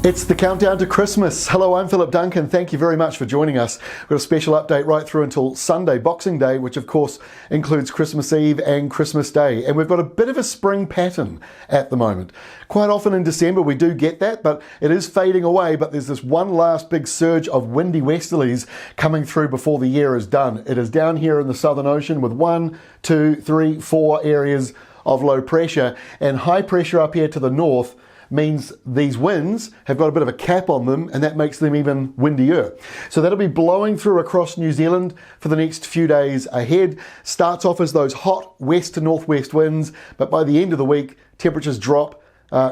It's the countdown to Christmas. Hello, I'm Philip Duncan. Thank you very much for joining us. We've got a special update right through until Sunday, Boxing Day, which of course includes Christmas Eve and Christmas Day. And we've got a bit of a spring pattern at the moment. Quite often in December we do get that, but it is fading away. But there's this one last big surge of windy westerlies coming through before the year is done. It is down here in the Southern Ocean with 1, 2, 3, 4 areas of low pressure, and high pressure up here to the north means these winds have got a bit of a cap on them, and that makes them even windier. So that'll be blowing through across New Zealand for the next few days ahead. Starts off as those hot west to northwest winds, but by the end of the week, temperatures drop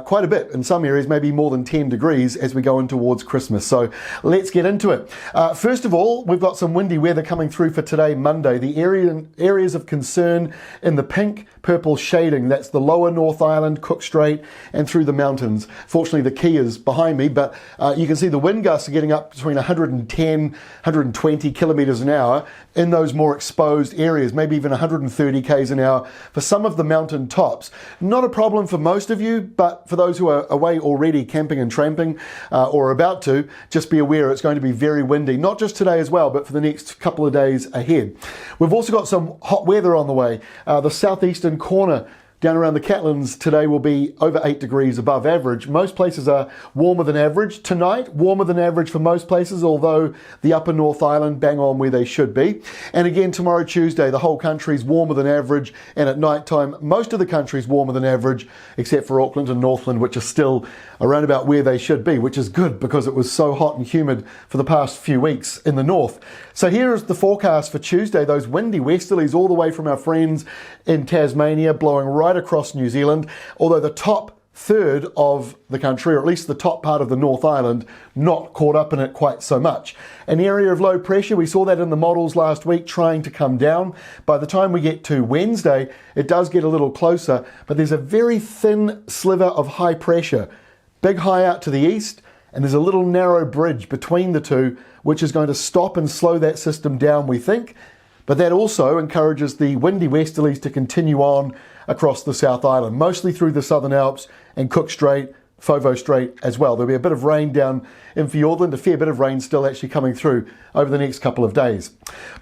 quite a bit in some areas, maybe more than 10 degrees as we go in towards Christmas. So let's get into it. First of all, we've got some windy weather coming through for today, Monday. The areas of concern in the pink, purple shading, that's the lower North Island, Cook Strait, and through the mountains. Fortunately, the key is behind me, but you can see the wind gusts are getting up between 110, 120 kilometres an hour in those more exposed areas, maybe even 130 k's an hour for some of the mountain tops. Not a problem for most of you, but for those who are away already camping and tramping or about to, just be aware it's going to be very windy, not just today as well, but for the next couple of days ahead. We've also got some hot weather on the way. The southeastern corner down around the Catlins today will be over 8 degrees above average. Most places are warmer than average. Tonight, warmer than average for most places, although the upper North Island bang on where they should be. And again, tomorrow, Tuesday, the whole country's warmer than average. And at night time, most of the country's warmer than average, except for Auckland and Northland, which are still around about where they should be, which is good because it was so hot and humid for the past few weeks in the north. So here is the forecast for Tuesday. Those windy westerlies all the way from our friends in Tasmania, blowing right across New Zealand, although the top third of the country, or at least the top part of the North Island, not caught up in it quite so much. An area of low pressure, we saw that in the models last week, trying to come down. By the time we get to Wednesday, it does get a little closer, but there's a very thin sliver of high pressure. Big high out to the east, and there's a little narrow bridge between the two, which is going to stop and slow that system down, we think. But that also encourages the windy westerlies to continue on across the South Island, mostly through the Southern Alps and Cook Strait, Fovo Strait as well. There'll be a bit of rain down in Fiordland, a fair bit of rain still actually coming through over the next couple of days.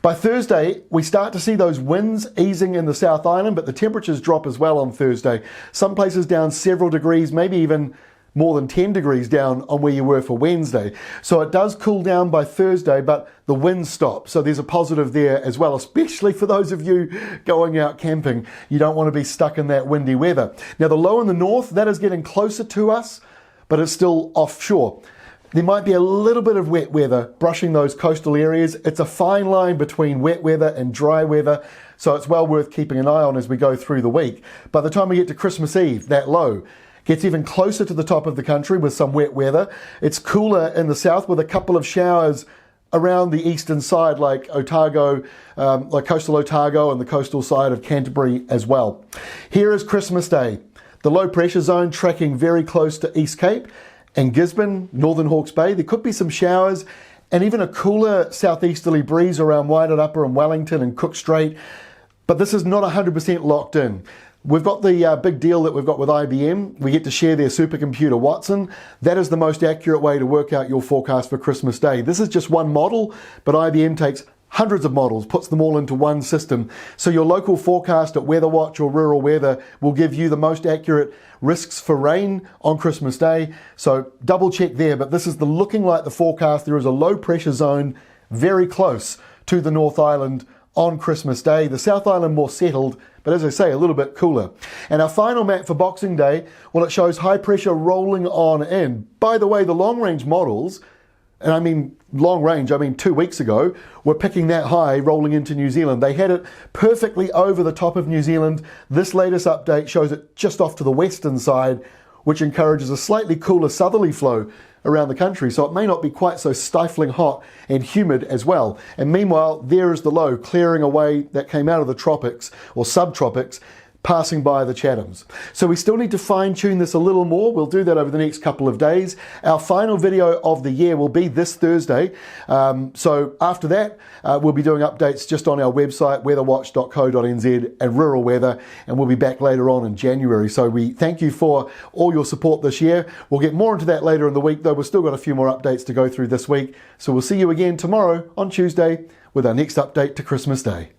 By Thursday, we start to see those winds easing in the South Island, but the temperatures drop as well on Thursday. Some places down several degrees, maybe even more than 10 degrees down on where you were for Wednesday. So it does cool down by Thursday, but the winds stop. So there's a positive there as well, especially for those of you going out camping. You don't want to be stuck in that windy weather. Now the low in the north, that is getting closer to us, but it's still offshore. There might be a little bit of wet weather brushing those coastal areas. It's a fine line between wet weather and dry weather, so it's well worth keeping an eye on as we go through the week. By the time we get to Christmas Eve, that low gets even closer to the top of the country with some wet weather. It's cooler in the south with a couple of showers around the eastern side, like Otago, like coastal Otago and the coastal side of Canterbury as well. Here is Christmas Day. The low pressure zone tracking very close to East Cape and Gisborne, Northern Hawke's Bay. There could be some showers and even a cooler southeasterly breeze around Waitanapa Upper and Wellington and Cook Strait. But this is not 100% locked in. We've got the big deal that we've got with IBM. We get to share their supercomputer Watson. That is the most accurate way to work out your forecast for Christmas Day. This is just one model, but IBM takes hundreds of models, puts them all into one system. So your local forecast at Weather Watch or Rural Weather will give you the most accurate risks for rain on Christmas Day. So double check there, but this is looking like the forecast. There is a low pressure zone very close to the North Island on Christmas Day. The South Island more settled, but as I say, a little bit cooler. And our final map for Boxing Day, well, it shows high pressure rolling on in. By the way, the long range models, and I mean long range, I mean 2 weeks ago, were picking that high rolling into New Zealand. They had it perfectly over the top of New Zealand. This latest update shows it just off to the western side, which encourages a slightly cooler southerly flow around the country, so it may not be quite so stifling hot and humid as well. And meanwhile, there is the low clearing away that came out of the tropics or subtropics, passing by the Chathams. So we still need to fine tune this a little more. We'll do that over the next couple of days. Our final video of the year will be this Thursday. So after that, we'll be doing updates just on our website, weatherwatch.co.nz, and rural weather, and we'll be back later on in January. So we thank you for all your support this year. We'll get more into that later in the week, though. We've still got a few more updates to go through this week. So we'll see you again tomorrow on Tuesday with our next update to Christmas Day.